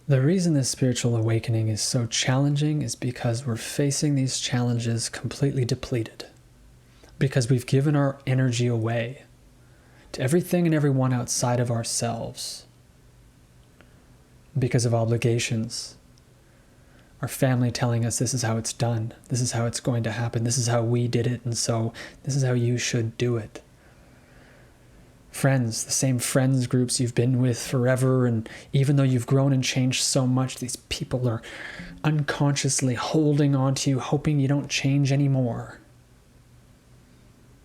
The reason this spiritual awakening is so challenging is because we're facing these challenges completely depleted. Because we've given our energy away to everything and everyone outside of ourselves. Because of obligations. Our family telling us this is how it's done, this is how it's going to happen, this is how we did it, and so this is how you should do it. Friends, the same friends groups you've been with forever, and even though you've grown and changed so much, these people are unconsciously holding on to you, hoping you don't change anymore.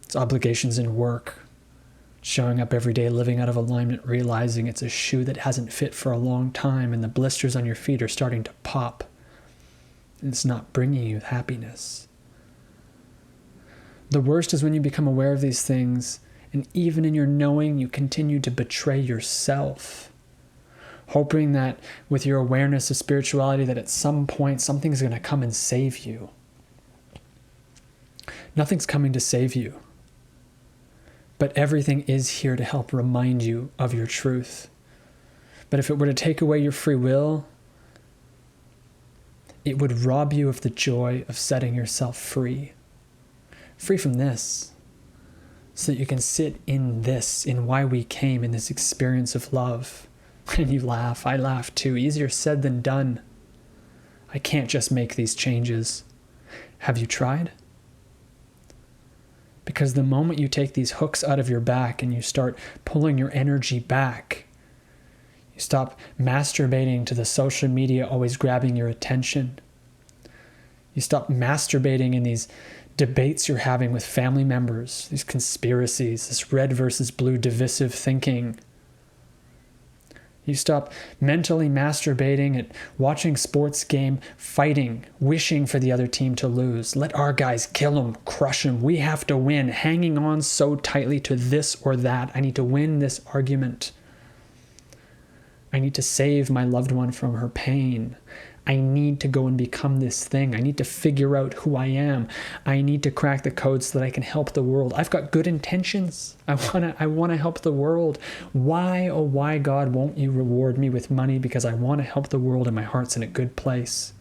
It's obligations in work, showing up every day, living out of alignment, realizing it's a shoe that hasn't fit for a long time, and the blisters on your feet are starting to pop. And it's not bringing you happiness. The worst is when you become aware of these things, and even in your knowing, you continue to betray yourself, hoping that with your awareness of spirituality, that at some point something's going to come and save you. Nothing's coming to save you, but everything is here to help remind you of your truth. But if it were to take away your free will, it would rob you of the joy of setting yourself free. Free from this, so that you can sit in this, in why we came, in this experience of love. And you laugh, I laugh too. Easier said than done. I can't just make these changes. Have you tried? Because the moment you take these hooks out of your back and you start pulling your energy back, you stop masturbating to the social media always grabbing your attention. You stop masturbating in these debates you're having with family members, these conspiracies, this red versus blue divisive thinking. You stop mentally masturbating at watching sports game, fighting, wishing for the other team to lose. Let our guys kill them, crush them. We have to win, hanging on so tightly to this or that. I need to win this argument. I need to save my loved one from her pain. I need to go and become this thing. I need to figure out who I am. I need to crack the code so that I can help the world. I've got good intentions. I want to help the world. Why, oh why, God, won't you reward me with money? Because I want to help the world and my heart's in a good place.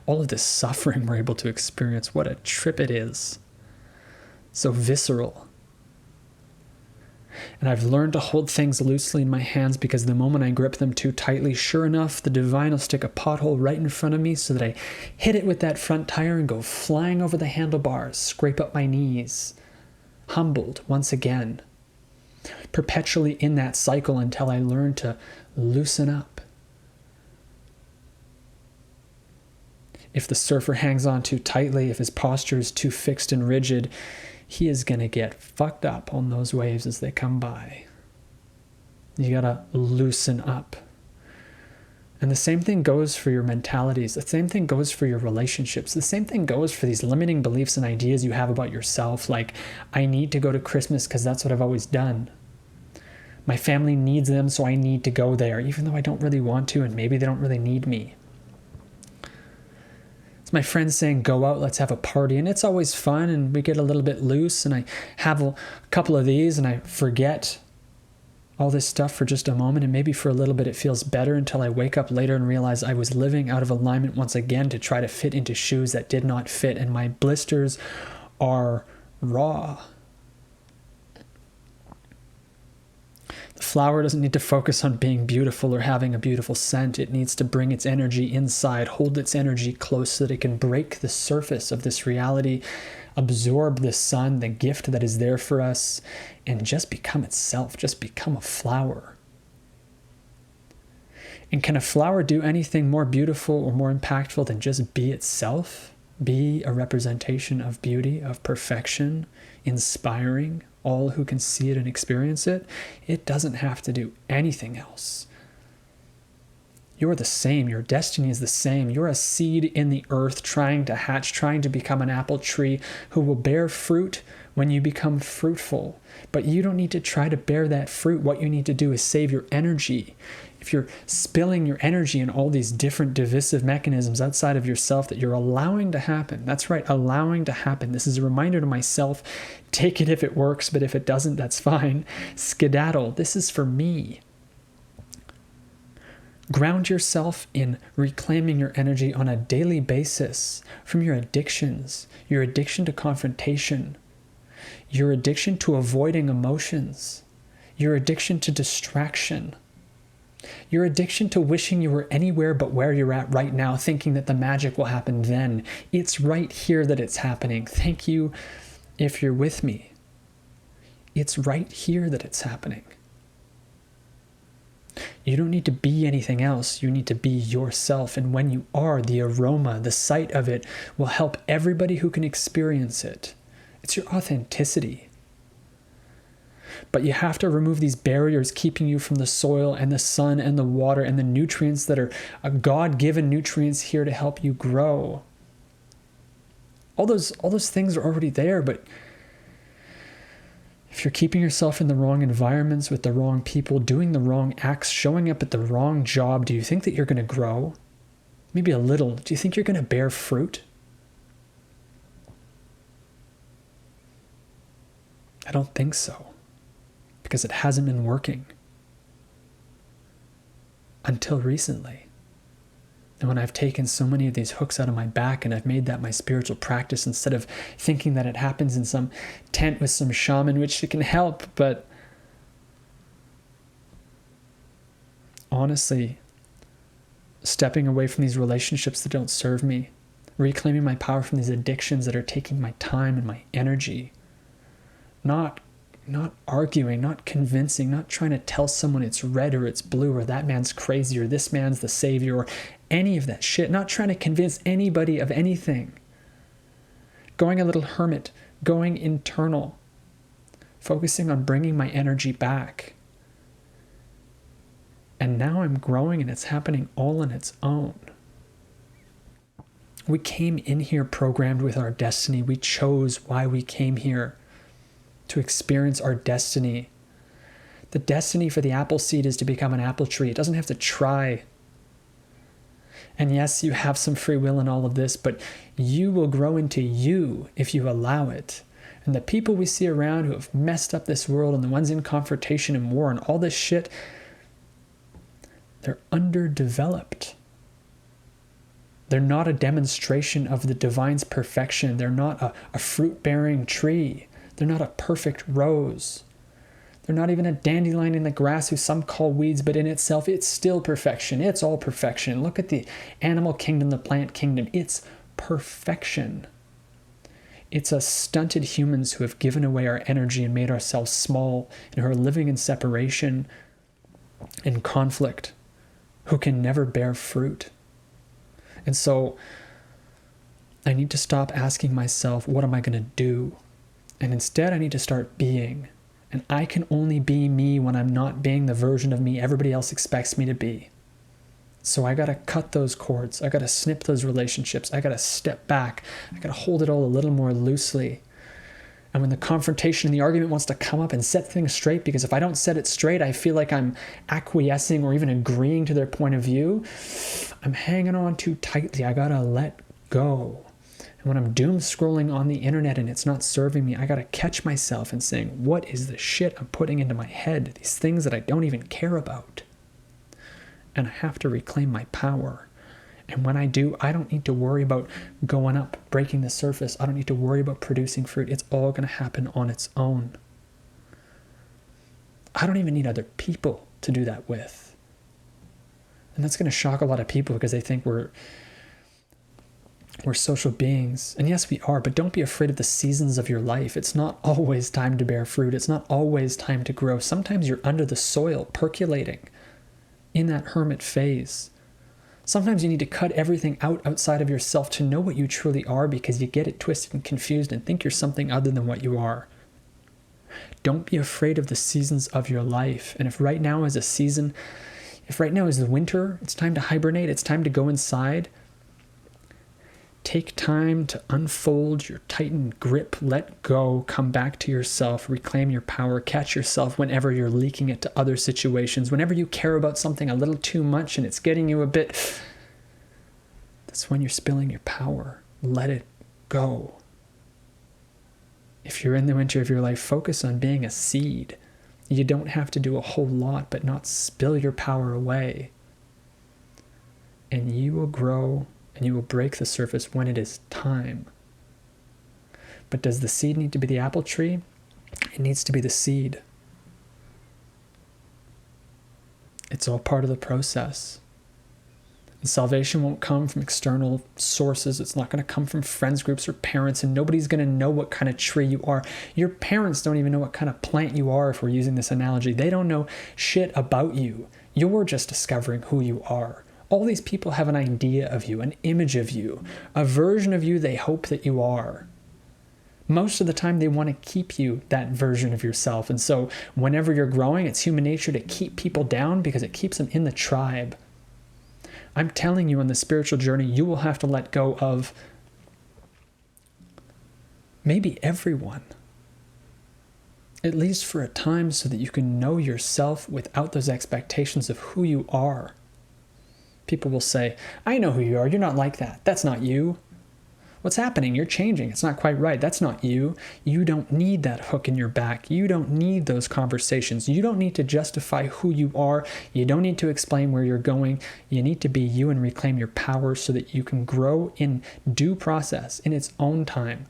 All of this suffering we're able to experience, what a trip it is. So visceral. And I've learned to hold things loosely in my hands because the moment I grip them too tightly, sure enough, the divine will stick a pothole right in front of me so that I hit it with that front tire and go flying over the handlebars, scrape up my knees, humbled once again, perpetually in that cycle until I learn to loosen up. If the surfer hangs on too tightly, if his posture is too fixed and rigid, he is going to get fucked up on those waves as they come by. You got to loosen up. And the same thing goes for your mentalities. The same thing goes for your relationships. The same thing goes for these limiting beliefs and ideas you have about yourself. Like, I need to go to Christmas because that's what I've always done. My family needs them, so I need to go there, even though I don't really want to, and maybe they don't really need me. It's my friends saying, go out, let's have a party. And it's always fun, and we get a little bit loose, and I have a couple of these, and I forget all this stuff for just a moment, and maybe for a little bit it feels better until I wake up later and realize I was living out of alignment once again to try to fit into shoes that did not fit, and my blisters are raw. The flower doesn't need to focus on being beautiful or having a beautiful scent. It needs to bring its energy inside, hold its energy close so that it can break the surface of this reality, absorb the sun, the gift that is there for us, and just become itself, just become a flower. And can a flower do anything more beautiful or more impactful than just be itself? Be a representation of beauty, of perfection, inspiring all who can see it and experience it. It doesn't have to do anything else. You're the same. Your destiny is the same. You're a seed in the earth trying to hatch, trying to become an apple tree who will bear fruit when you become fruitful. But you don't need to try to bear that fruit. What you need to do is save your energy. If you're spilling your energy in all these different divisive mechanisms outside of yourself that you're allowing to happen, that's right, allowing to happen. This is a reminder to myself, take it if it works, but if it doesn't, that's fine. Skedaddle, this is for me. Ground yourself in reclaiming your energy on a daily basis from your addictions, your addiction to confrontation, your addiction to avoiding emotions, your addiction to distraction, your addiction to wishing you were anywhere but where you're at right now, thinking that the magic will happen then. It's right here that it's happening. Thank you if you're with me. It's right here that it's happening. You don't need to be anything else. You need to be yourself. And when you are, the aroma, the sight of it will help everybody who can experience it. It's your authenticity. But you have to remove these barriers keeping you from the soil and the sun and the water and the nutrients that are God-given nutrients here to help you grow. All those things are already there, but if you're keeping yourself in the wrong environments with the wrong people, doing the wrong acts, showing up at the wrong job, do you think that you're going to grow? Maybe a little. Do you think you're going to bear fruit? I don't think so. Because it hasn't been working. Until recently. And when I've taken so many of these hooks out of my back and I've made that my spiritual practice instead of thinking that it happens in some tent with some shaman, which it can help, but honestly, stepping away from these relationships that don't serve me, reclaiming my power from these addictions that are taking my time and my energy, not arguing, not convincing, not trying to tell someone it's red or it's blue or that man's crazy or this man's the savior or any of that shit, not trying to convince anybody of anything. Going a little hermit, going internal, focusing on bringing my energy back. And now I'm growing and it's happening all on its own. We came in here programmed with our destiny. We chose why we came here. To experience our destiny. The destiny for the apple seed is to become an apple tree. It doesn't have to try. And yes, you have some free will in all of this, but you will grow into you if you allow it. And the people we see around who have messed up this world and the ones in confrontation and war and all this shit, they're underdeveloped. They're not a demonstration of the divine's perfection. They're not a fruit-bearing tree. They're not a perfect rose. They're not even a dandelion in the grass who some call weeds, but in itself, it's still perfection. It's all perfection. Look at the animal kingdom, the plant kingdom. It's perfection. It's us stunted humans who have given away our energy and made ourselves small and who are living in separation and conflict, who can never bear fruit. And so I need to stop asking myself, what am I going to do? And instead, I need to start being. And I can only be me when I'm not being the version of me everybody else expects me to be. So I got to cut those cords. I got to snip those relationships. I got to step back. I got to hold it all a little more loosely. And when the confrontation and the argument wants to come up and set things straight, because if I don't set it straight, I feel like I'm acquiescing or even agreeing to their point of view, I'm hanging on too tightly. I got to let go. When I'm doom scrolling on the internet and it's not serving me, I got to catch myself and saying, what is the shit I'm putting into my head? These things that I don't even care about. And I have to reclaim my power. And when I do, I don't need to worry about going up, breaking the surface. I don't need to worry about producing fruit. It's all going to happen on its own. I don't even need other people to do that with. And that's going to shock a lot of people because they think we're social beings. And yes, we are, but don't be afraid of the seasons of your life. It's not always time to bear fruit. It's not always time to grow. Sometimes you're under the soil, percolating in that hermit phase. Sometimes you need to cut everything outside of yourself to know what you truly are because you get it twisted and confused and think you're something other than what you are. Don't be afraid of the seasons of your life. And if right now is a season, if right now is the winter, it's time to hibernate, it's time to go inside. Take time to unfold your tightened grip, let go, come back to yourself, reclaim your power, catch yourself whenever you're leaking it to other situations, whenever you care about something a little too much and it's getting you a bit, that's when you're spilling your power. Let it go. If you're in the winter of your life, focus on being a seed. You don't have to do a whole lot, but not spill your power away. and you will grow and you will break the surface when it is time. But does the seed need to be the apple tree? It needs to be the seed. It's all part of the process. And salvation won't come from external sources. It's not going to come from friends groups or parents, and nobody's going to know what kind of tree you are. Your parents don't even know what kind of plant you are, if we're using this analogy. They don't know shit about you. You're just discovering who you are. All these people have an idea of you, an image of you, a version of you they hope that you are. Most of the time, they want to keep you that version of yourself. And so whenever you're growing, it's human nature to keep people down because it keeps them in the tribe. I'm telling you, on the spiritual journey, you will have to let go of maybe everyone, at least for a time, so that you can know yourself without those expectations of who you are. People will say, I know who you are. You're not like that. That's not you. What's happening? You're changing. It's not quite right. That's not you. You don't need that hook in your back. You don't need those conversations. You don't need to justify who you are. You don't need to explain where you're going. You need to be you and reclaim your power so that you can grow in due process, in its own time.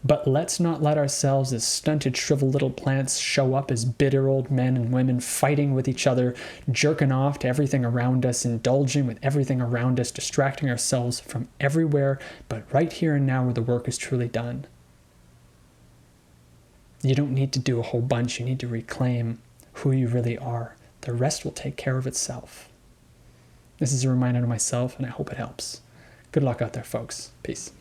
But let's not let ourselves as stunted, shriveled little plants show up as bitter old men and women fighting with each other, jerking off to everything around us, indulging with everything around us, distracting ourselves from everywhere but right here and now where the work is truly done. You don't need to do a whole bunch. You need to reclaim who you really are. The rest will take care of itself. This is a reminder to myself, and I hope it helps. Good luck out there, folks. Peace.